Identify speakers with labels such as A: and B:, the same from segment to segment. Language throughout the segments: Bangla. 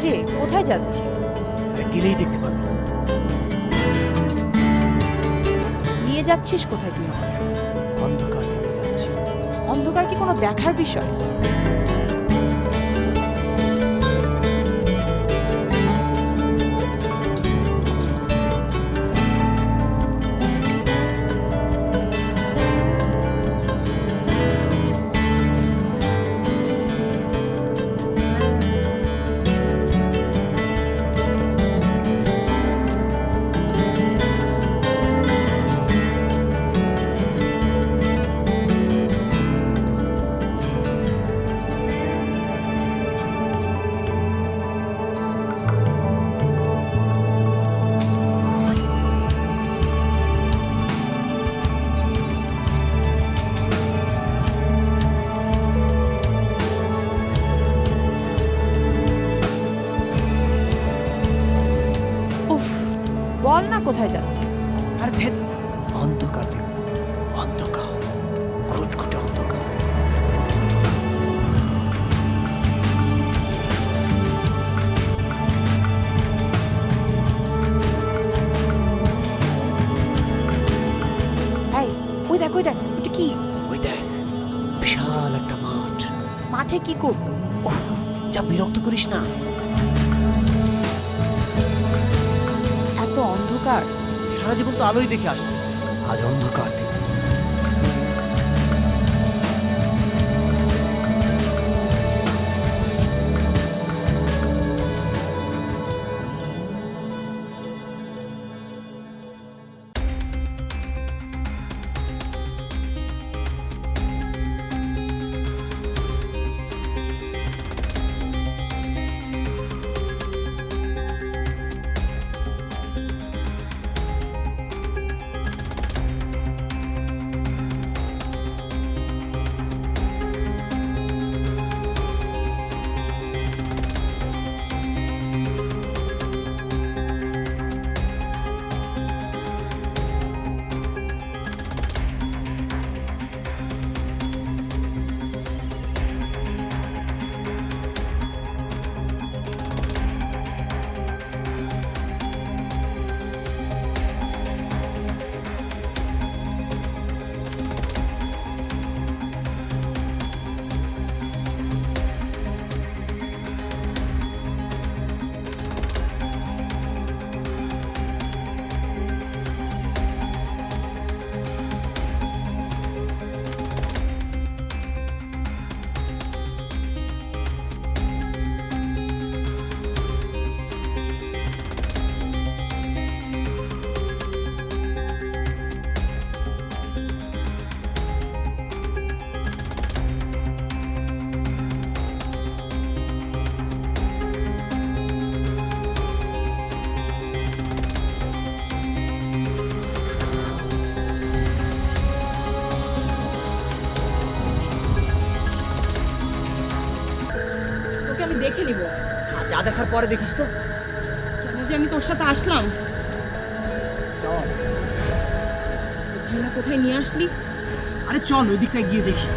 A: কিরে, কোথায় যাচ্ছি?
B: গেলেই দেখতে পাবি।
A: নিয়ে যাচ্ছিস কোথায় তুই আমাকে?
B: অন্ধকার দেখতে যাচ্ছি।
A: অন্ধকার কি কোনো দেখার বিষয়? উফ, বল না কোথায় যাচ্ছি?
B: আর ভেদ অন্ধকার দেখব। অন্ধকার, ঘুটঘুটে অন্ধকার।
A: এই, ওই দেখ ওই দেখ, এটা কি?
B: ওই দেখ, বিশাল একটা মাঠ।
A: মাঠে কি করব?
B: ওহ, যা বিরক্ত করিস না।
A: এত অন্ধকার।
B: সারা জীবন তো আলোই দেখে আসলি, আজ অন্ধকার দেখব।
C: তোকে আমি দেখে নিব।
B: আর যা দেখার পরে দেখিস তো।
C: কেন যে আমি তোর সাথে আসলাম?
B: চল।
C: কোথায় না কোথায় নিয়ে আসলি।
B: আরে চল, ওই দিকটায় গিয়ে দেখি।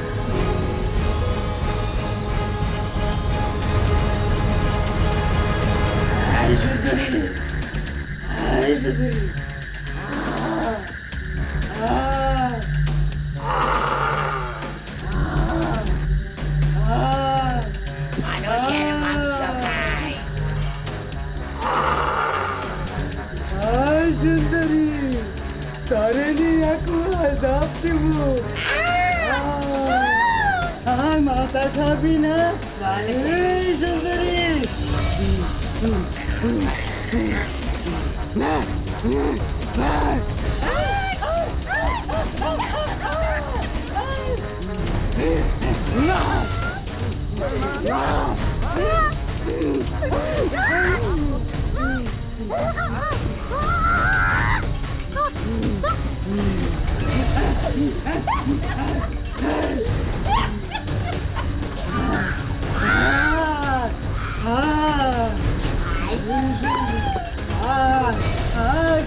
D: মানুষের মাংস খায়।
E: সুন্দরী, তারে নিয়ে এখন আজাব দিব। মাথা খাবি না? এই সুন্দরী,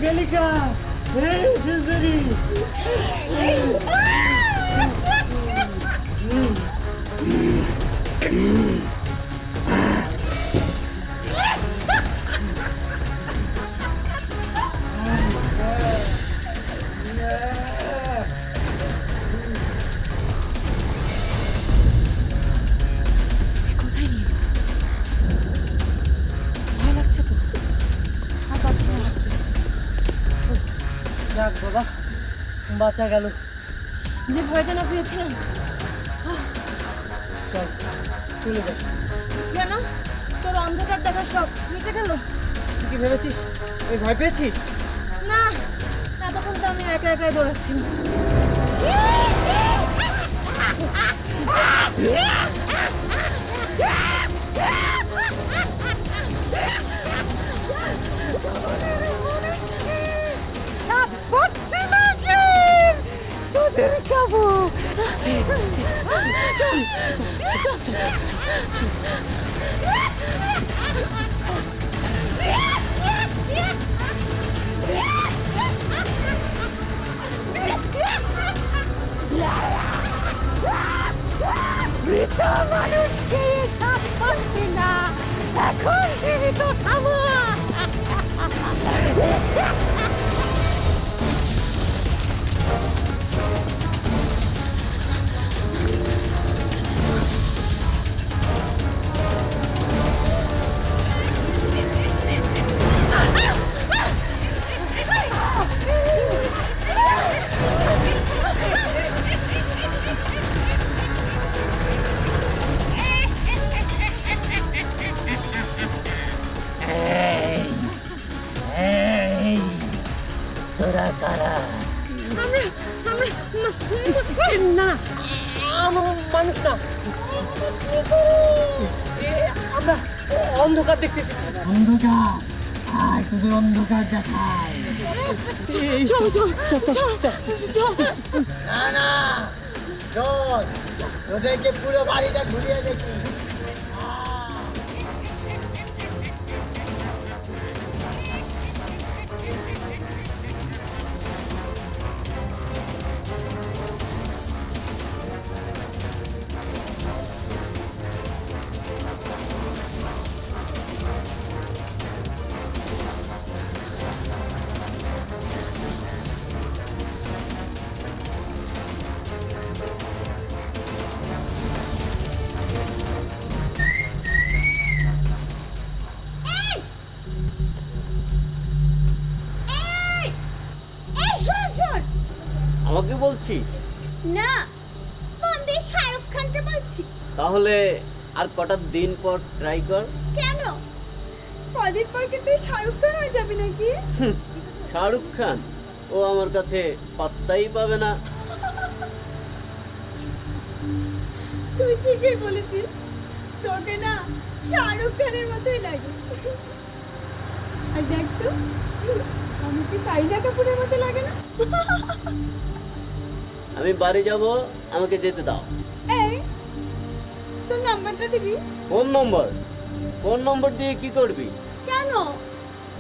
E: গলিকা, এই সুন্দরী,
B: বাঁচা গেল।
C: যে ভয়টা না পেয়েছিলাম।
B: চল চলে যাই।
C: কেন তোর অন্ধকার দেখার সব মিটে গেল?
B: তুই কি ভেবেছিস আমি ভয় পেয়েছি?
C: না, এতক্ষণ তো আমি একা একাই দৌড়াচ্ছিলাম।
A: পাচ্ছি না কে তোদের খাবো। মৃত মানুষকে সাপ পাচ্ছি না, এখন জীবিত খাবো।
D: তোরা কারা?
B: না আমরা মানুষ না, আমরা অন্ধকার দেখতে এসেছি।
D: অন্ধকার, আয় তোদের অন্ধকার দেখায়।
E: না না চল তোদেরকে পুরো বাড়িটা ঘুরিয়ে দেখি।
F: আমাকে বলছিস?
G: না, বম্বে শাহরুখ খানকে বলছি।
F: তাহলে আর কটা দিন পর ট্রাই কর।
G: কেন? কদিন পর কি তুই শাহরুখ খান হয়ে যাবি নাকি?
F: শাহরুখ খান ও আমার কাছে পাত্তাই পাবে না।
G: তুই ঠিকই বলেছিস, তোকে না শাহরুখ খানের মতোই লাগে। আর দেখ তো, আমি কি কারিনা কাপুরের মতো লাগে না?
F: আমি বাড়ি যাব, আমাকে যেতে দাও।
G: এই, তোর নাম্বারটা দিবি?
F: ফোন নম্বর? ফোন নম্বর দিয়ে কি করবি?
G: কেন?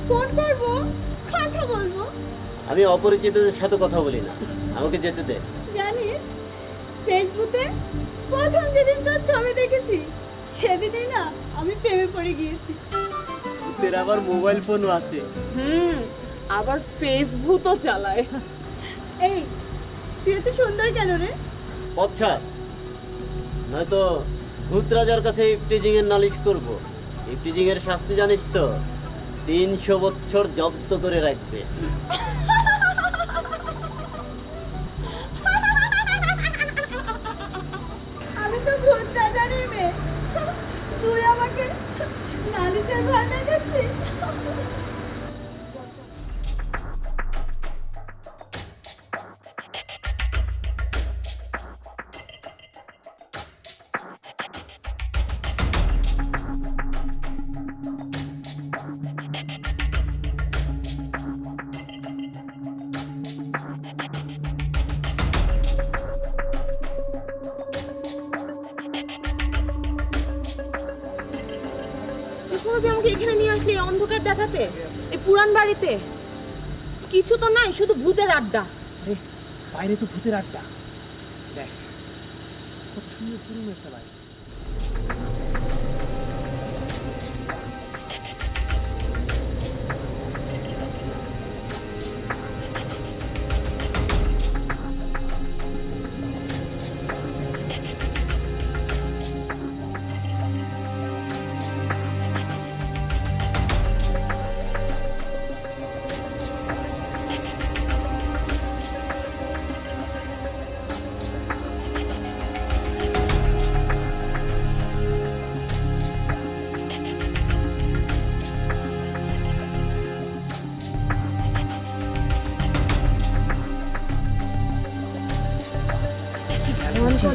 G: ফোন করবো, কথা বলবো।
F: আমি অপরিচিতদের সাথে কথা বলি না, আমাকে যেতে দে।
G: জানিস, ফেসবুকে প্রথম যেদিন তোর ছবি দেখেছি সেদিনই না আমি প্রেমে পড়ে গিয়েছি।
F: তোর আবার মোবাইল ফোনও আছে?
C: আবার ফেসবুকও চালায়।
G: এই, তুই এত সুন্দর কেন রে?
F: পচ্ছা নয়তো ভূত রাজার কাছে ইফটিজিং এর নালিশ করব। ইফটিজিং এর শাস্তি জানিস তো? 300 বছর জব্দ করে রাখবে।
G: আমি তো ভূত রাজারই মেয়ে, তুই আমাকে নালিশের ভয় দেখাচ্ছিস?
C: তুই আমাকে এখানে নিয়ে আসলি এই অন্ধকার দেখাতে, এই পুরান বাড়িতে কিছু তো নাই, শুধু ভূতের আড্ডা।
B: আরে বাইরে তো ভূতের আড্ডা, দেখ কত সুন্দর পুরনো একটা বাড়ি।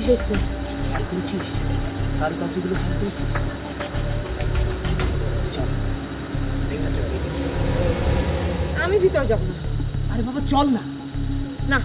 C: দেখতে।
B: খেয়াল করেছিস কারুকার্যগুলো খেয়াল করেছিস? চল ভেতরটা গিয়ে দেখি।
C: আমি ভিতর যাব না।
B: আরে বাবা চল না।
C: না,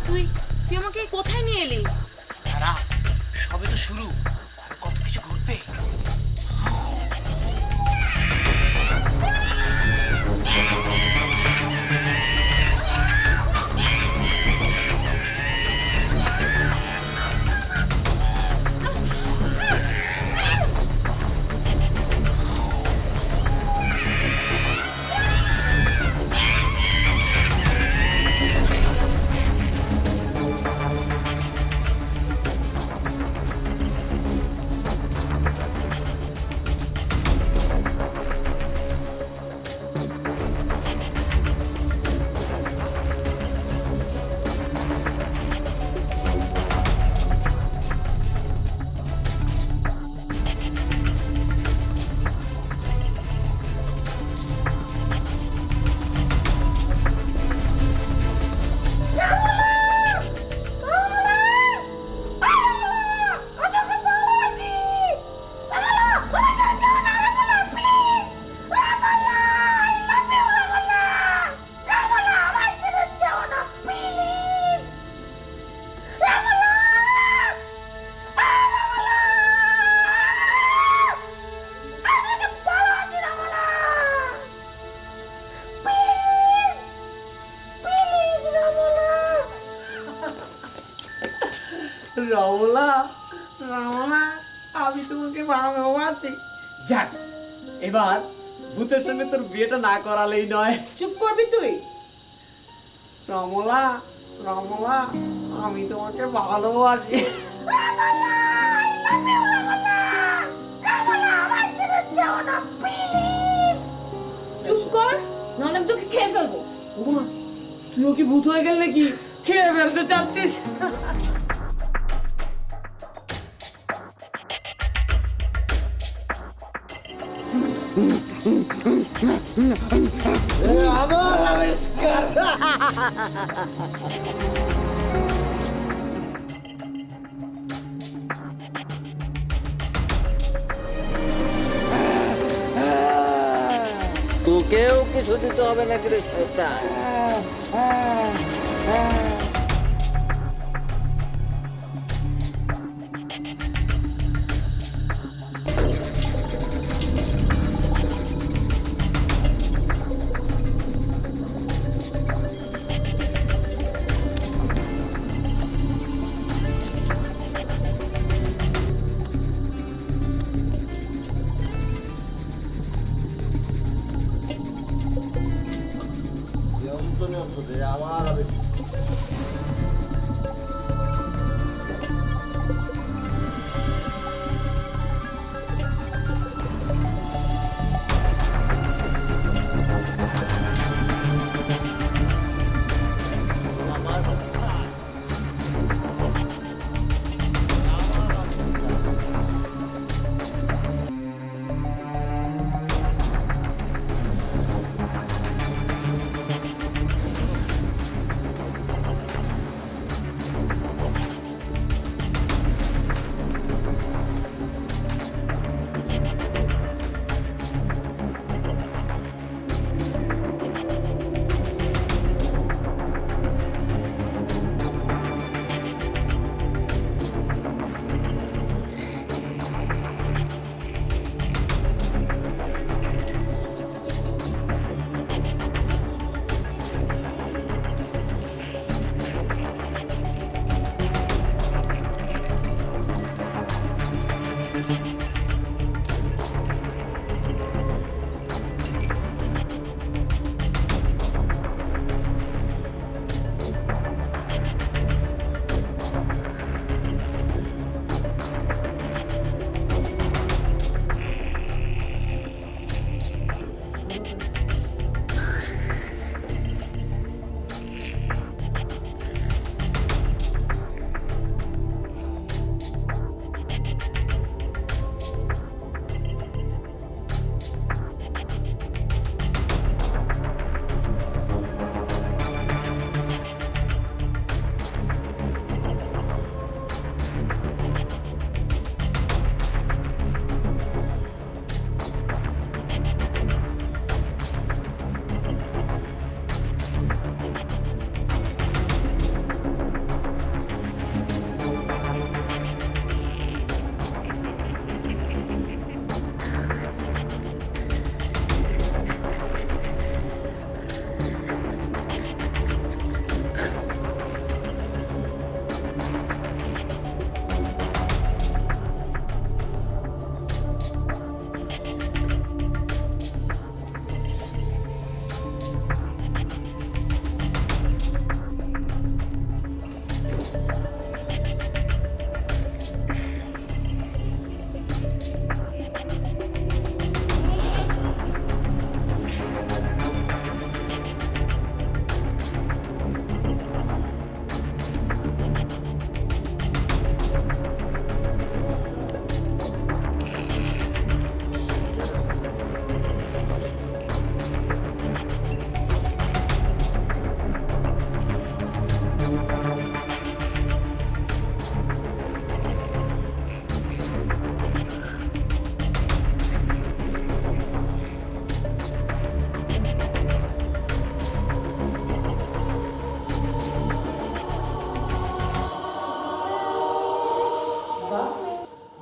C: তুই তুই আমাকে কোথায় নিয়ে এলি?
B: দাঁড়া, সবে তো শুরু, আর কত কিছু ঘটবে।
D: রমলা, রমলা, আমি তোমাকে ভালোবাসি।
B: যাক, এবার ভূতের সঙ্গে তোর বিয়েটা না করালেই নয়।
C: চুপ করবি তুই?
D: রমলা, রমলা, আমি তোমাকে ভালোবাসি।
C: চুপ কর, নাহলে আমি তোকে খেয়ে ফেলবো।
D: ওমা, তুইও কি ভূত হয়ে গেল নাকি? খেয়ে ফেলতে চাচ্ছিস?
E: আমার আবিষ্কার।
F: তোকেও কিছু দিতে হবে নাকি রে শয়তান? যন্ত্রণা হচ্ছে আমার আবিষ্কার।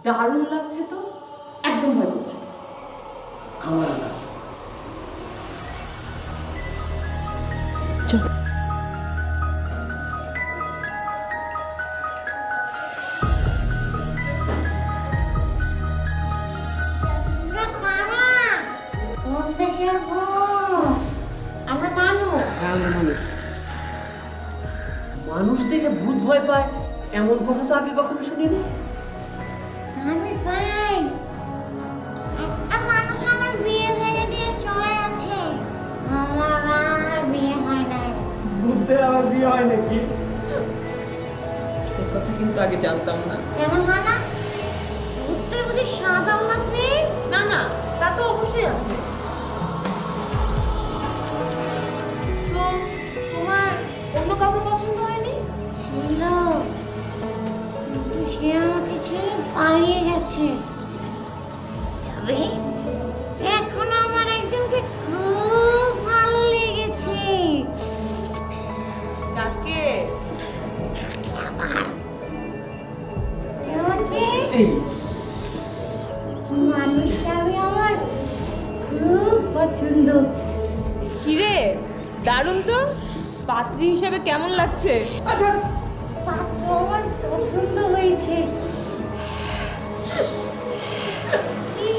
C: দারুণ লাগছে তো, একদম ভয় করছে না।
B: আমার না।
C: আমরা মানুষ।
D: মানুষ দেখে ভূত ভয় পায় এমন কথা তো আগে কখনো শুনিনি।
G: আমি পাই একটা মানুষ আমার বিয়ে ভেঙে দিয়ে চলে আছে, আমার আর বিয়ে হয় নাই।
D: ভূতের আবার বিয়ে হয় নাকি? এই কথা কিন্তু আগে জানতাম না।
G: কেন হয় না? ভূতের বুঝি স্বাদ আহ্লাদ নেই?
C: না না, তা তো অবশ্যই আছে। তো তোমার অন্য কাউকে পছন্দ হয়নি?
G: ছিল, কিন্তু সে আমাকে ছেড়ে পালিয়ে গেছে। তবে এখন আমার একজনকে খুব ভালো লেগেছে।
C: কাকে?
G: আমাকে
D: এই
G: মানুষটা আমি আমার খুব পছন্দ।
C: কিরে, দারুণ তো। পাত্রী হিসেবে কেমন লাগছে?
D: আচ্ছা,
G: পাত্র আমার পছন্দ হয়েছে। কি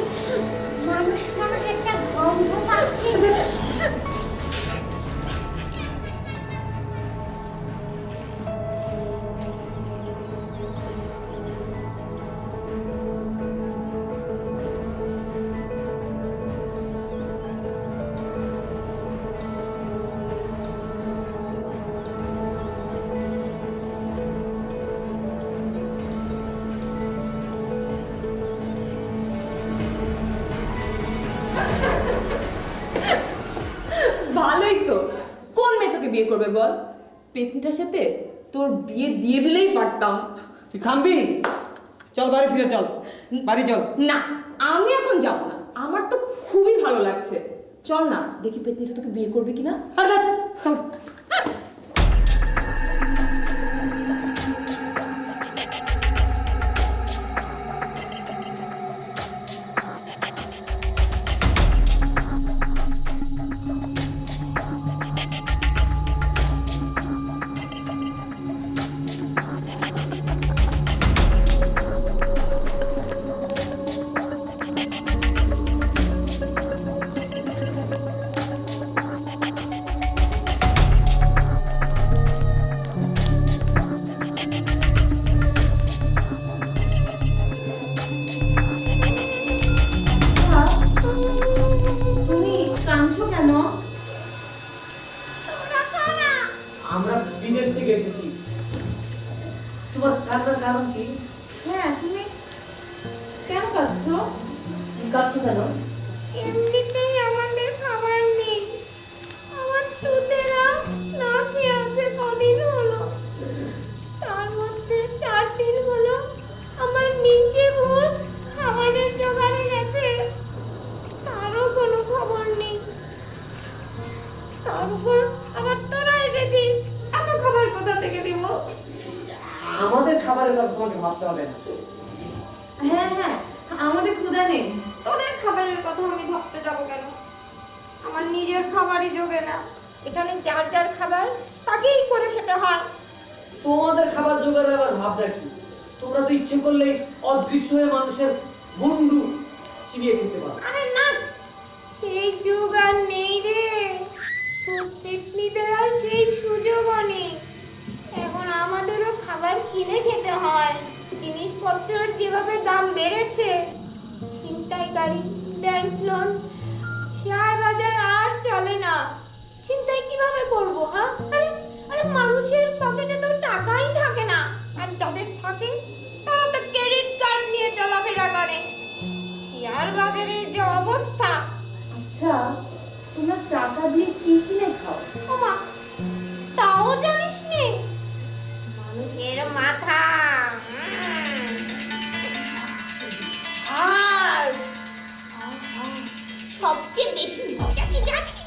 G: মানুষ মানুষ একটা গন্ধ পাচ্ছি।
C: ভালোই তো। কোন মেয়ে তোকে বিয়ে করবে বল? পেতনিটার সাথে তোর বিয়ে দিয়ে দিলেই পারতাম।
D: তুই থামবি? চল বাড়ি ফিরে চল, বাড়ি চল।
C: না, আমি এখন যাব না, আমার তো খুবই ভালো লাগছে। চল না, দেখি পেতনিটা তোকে বিয়ে করবে কিনা।
D: আরে চল।
C: তুমি কাঁদছো কেন?
D: আমরা বিদেশ থেকে এসেছি। তোমার কান্নার কারণ কি?
C: হ্যাঁ, তুমি কেন কাঁদছো?
D: তুমি কাঁদছো কেন?
G: এমনিতেই আমাদের খাবার নেই, আমার তুতেরা না খেয়ে আছে কদিন হলো। তার মধ্যে 4 দিন হলো আমার নিচে ভূত খাবারের জোগাড়ে গেছে, তারও কোনো খবর নেই। তার উপর আবার তোরা এসেছিস, এত খাবার কোথা থেকে দিব?
D: আমাদের খাবারের কথা তোমাকে ভাবতে হবে না।
C: হ্যাঁ হ্যাঁ, আমাদের ক্ষুধা নেই।
G: তোদের খাবারের কথা আমি ভাবতে যাব কেন? আমার নিজের খাবারই জোগে না। এখানে যার যার খাবার তাকেই করে খেতে হয়।
D: তোমাদের খাবার জোগাড়ে আবার ভাবনা কি? তোমরা তো ইচ্ছে করলে অদৃশ্য হয়ে মানুষের বন্ধু ছিনিয়ে খেতে পারো।
G: আরে না, সেই যুগ আর নেই রে। পেতনিদের আর সেই সুযোগও নেই। এখন আমাদেরও খাবার কিনে খেতে হয়। জিনিসপত্রের যেভাবে দাম বেড়েছে, ছিনতাইকারী, ব্যাংক লোন, শেয়ার বাজার আর চলে না। ছিনতাই কিভাবে করব? হ্যাঁ, আরে আরে মানুষের পকেটে তো টাকাই থাকে না, আর যাদের থাকে তারা তো ক্রেডিট কার্ড নিয়ে চলাফেরা করে। শেয়ার বাজারের যে অবস্থা!
C: আচ্ছা, তোমরা টাকা দিয়ে কি কিনে খাও?
G: ওমা, তাও জানিস নে? মানুষের মাথা, হাড়, সবচেয়ে বেশি মজা কি জানিস?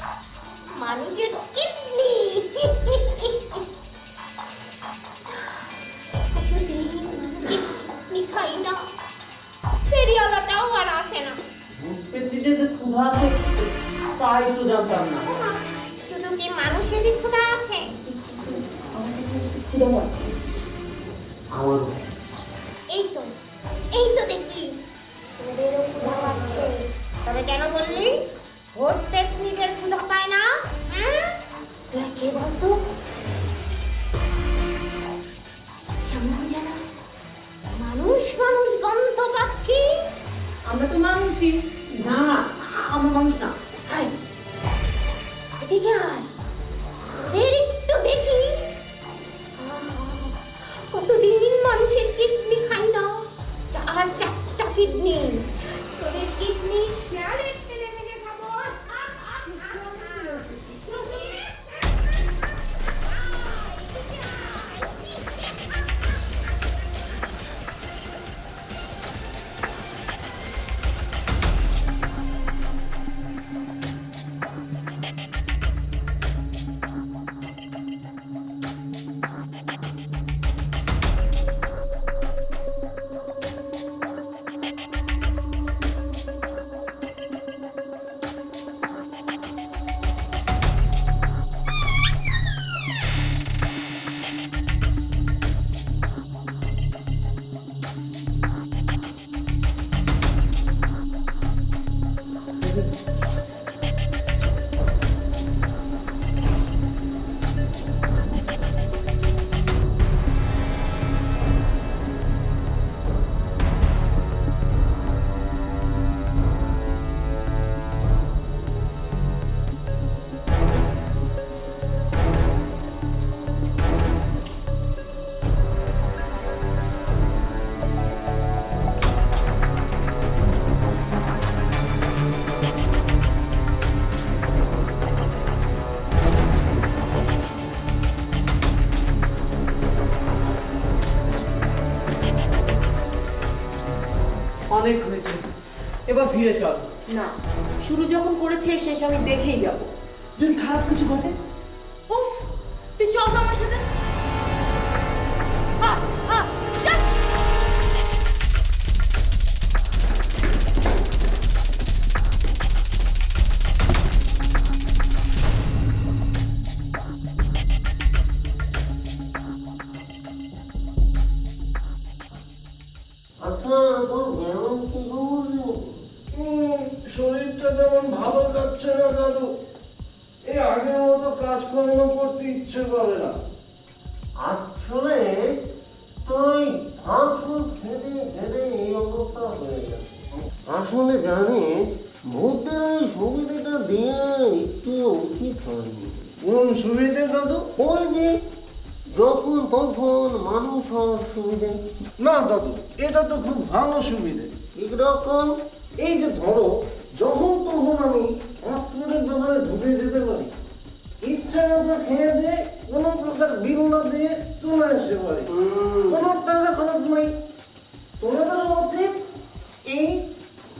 G: মানুষের কিডনি। কতদিন মানুষের কিডনি খাই না,
D: নিজেদের ক্ষুধা আছে তাই তো জানতাম না।
H: ওমা, শুধু কি মানুষেরই ক্ষুধা আছে?
C: ক্ষুধা পাচ্ছে।
D: আমারও।
H: এই তো দেখলি তোদেরও ক্ষুধা পাচ্ছে। তবে কেন বললি ভূত পেট নিজের ক্ষুধা পায় না? হ্যাঁ, তোরা কে বলতো? কেমন যেন মানুষ মানুষ গন্ধ পাচ্ছি।
C: আমরা তো মানুষই।
D: না না, আমরা মানুষ না।
H: হাই, এদিকে আয়, তোদের একটু দেখি। কতদিন মানুষের কিডনি খাই না, 4টা কিডনি। তোদের কিডনি শিয়ালের তেলে ভেজে খাবো।
D: অনেক হয়েছে, এবার ফিরে চল।
C: না, শুরু যখন করেছে শেষ আমি দেখেই যাব।
D: যদি খারাপ কিছু ঘটে?
C: উফ, তুই চল তো আমার সাথে। চল।
F: আচ্ছা, তোর ব্যায়াম কি খবর রে?
E: শরীরটা তেমন ভালো যাচ্ছে না দাদু। এই আগের মতো কাজকর্ম করতে ইচ্ছে করে না।
F: আসলে তোর ফাস্ট ফুড খেতে খেতে এই অবস্থা হয়ে গেছে। আসলে জানিস, ভূতদের ওই সুবিধাটা দেওয়া একটু উচিত হয়নি।
E: কোন সুবিধে দাদু?
F: ওই যে যখন তখন মানুষ হওয়ার সুবিধে।
E: না দাদু, এটা তো খুব ভালো সুবিধে।
F: কিরকম?
E: এই যে ধরো, যখন তখন আমি ফাস্টফুডের দোকানে ঢুকে যেতে পারি, ইচ্ছা মতো খেয়ে দিয়ে কোনো প্রকার বিল না দিয়ে চলে আসতে পারি, কোনো টাকা খরচ নাই। তোমাদের উচিত এই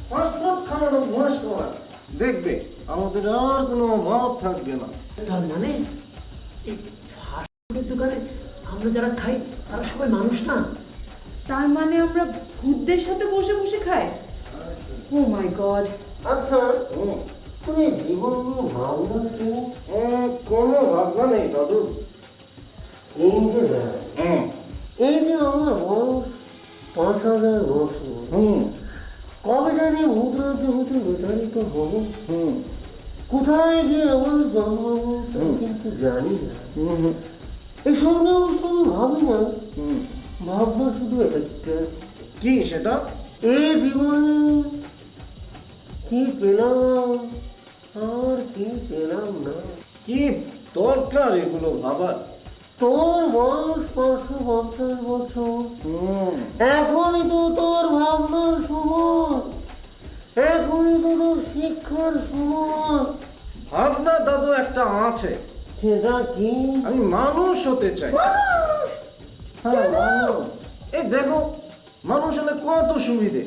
E: ফাস্টফুড খাওয়ার অভ্যাস করা। দেখবে আমাদের আর কোনো অভাব থাকবে না।
D: তার মানে এই ফাস্টফুডের দোকানে আমরা যারা খাই তারা সবাই মানুষ না?
C: তার মানে আমরা ভূতদের সাথে বসে বসে খাই? ও মাই গড।
F: আচ্ছা,
E: হুম,
F: তুমি জীবন নিয়ে ভাবনা তো?
E: কোনো ভাবনা নেই দাদু।
F: এই যে দেখ,
E: হুম
F: এই যে আমার বয়স 5000 বছর,
E: হুম
F: কবে জানি ভূতরাজ্য হতে বিতাড়িত হবো,
E: হুম
F: কোথায় গিয়ে আমার জন্মাবো তা
E: হুম।
F: কিন্তু জানি না।
E: হুম
F: এসব নিয়ে অবশ্য আমি ভাবি না,
E: হুম।
F: ভাবনা শুধু একটা,
E: কি সেটা?
F: এই জীবনে কি পেলাম আর কি পেলাম না।
E: কি দরকার এগুলো ভাবার?
F: তোর বয়স 550 বছর,
E: হুম
F: এখনই তো তোর ভাবনার সময়, এখনই তো তোর শিক্ষার সময়।
E: ভাবনা দাদু একটা আছে।
F: সেটা কি?
E: আমি মানুষ হতে চাই।
F: হ্যাঁ, বলো।
E: এই দেখো, মানুষ হলে কত সুবিধে।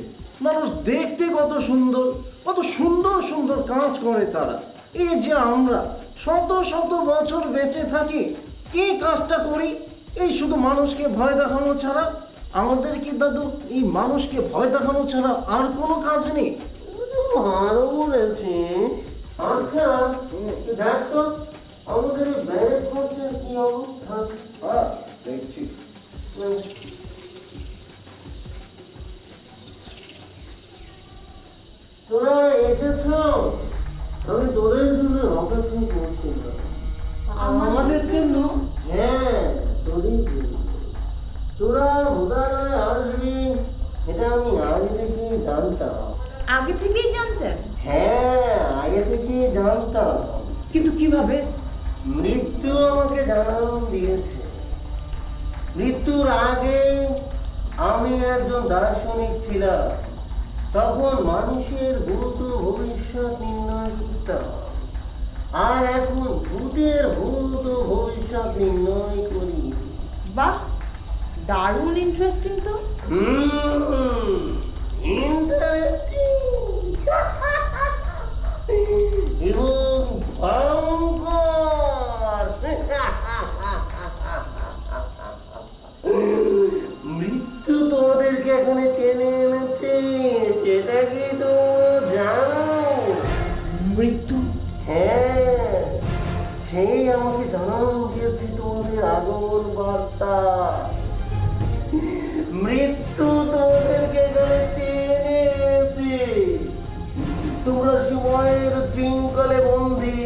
E: মানুষ দেখতে কত সুন্দর, কত সুন্দর সুন্দর কাজ করে তারা। এই যে আমরা শত শত বছর বেঁচে থাকি, কি কাজটা করি? এই শুধু মানুষকে ভয় দেখানো ছাড়া। আমাদের কি দাদু এই মানুষকে ভয় দেখানো ছাড়া আর কোনো কাজ নেই? ভালো বলেছিস। আচ্ছা দেখ তো আমাদের এই ব্যারেক কোর্সের কি অবস্থা? দেখছি। তোরা এসেছ, আমি তোদের জন্য অপেক্ষা করছিলাম।
C: আমাদের জন্য?
E: হ্যাঁ তোদের জন্য। তোরা বোধহয় আসবি এটা আমি আগে থেকেই জানতাম।
C: আগে থেকেই জানতেন?
E: হ্যাঁ আগে থেকেই জানতাম।
C: কিন্তু কিভাবে?
E: মৃত্যু আমাকে জানান দিয়েছে। মৃত্যুর আগে আমি একজন দার্শনিক ছিলাম, তখন মানুষের ভূত ভবিষ্যৎ নির্ণয় করতাম, আর এখন ভূতের ভূত ভবিষ্যৎ নির্ণয় করি।
C: বাহ, দারুণ ইন্টারেস্টিং তো।
E: ইন্টারেস্টিং এবং ভয়ঙ্কর। মৃত্যু তোমাদেরকে এখানে টেনে এনেছে, সেটা কি তোমরা জানো?
C: মৃত্যু?
E: হ্যাঁ, সেই আমাকে জানান দিয়েছে তোমাদের আগমন বার্তা। মৃত্যু তোমাদেরকে এখানে টেনে এনেছে। তোমরা সময়ের শৃঙ্খলে বন্দী,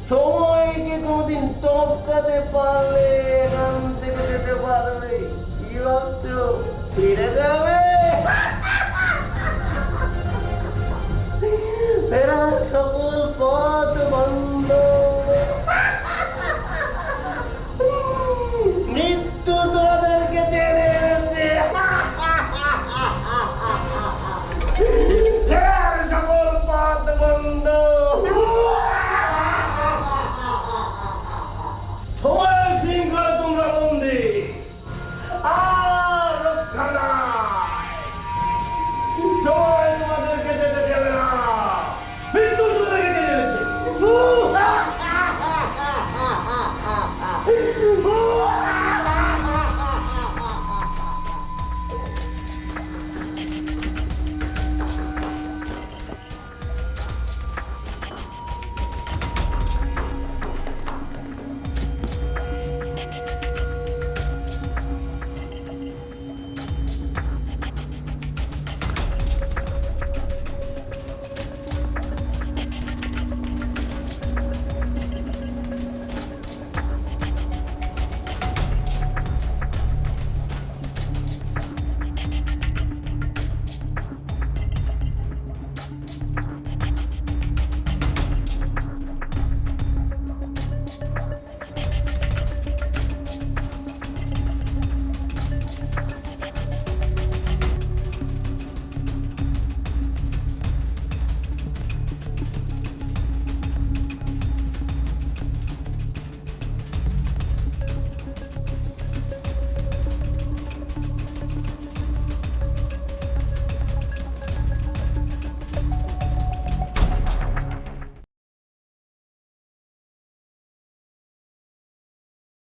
E: সময়কে কোনদিন টপকাতে পারলে এখান থেকে যেতে পারবে। কি ভাবছো ফিরে যাবে? ফেরার সকল পথ বন্ধ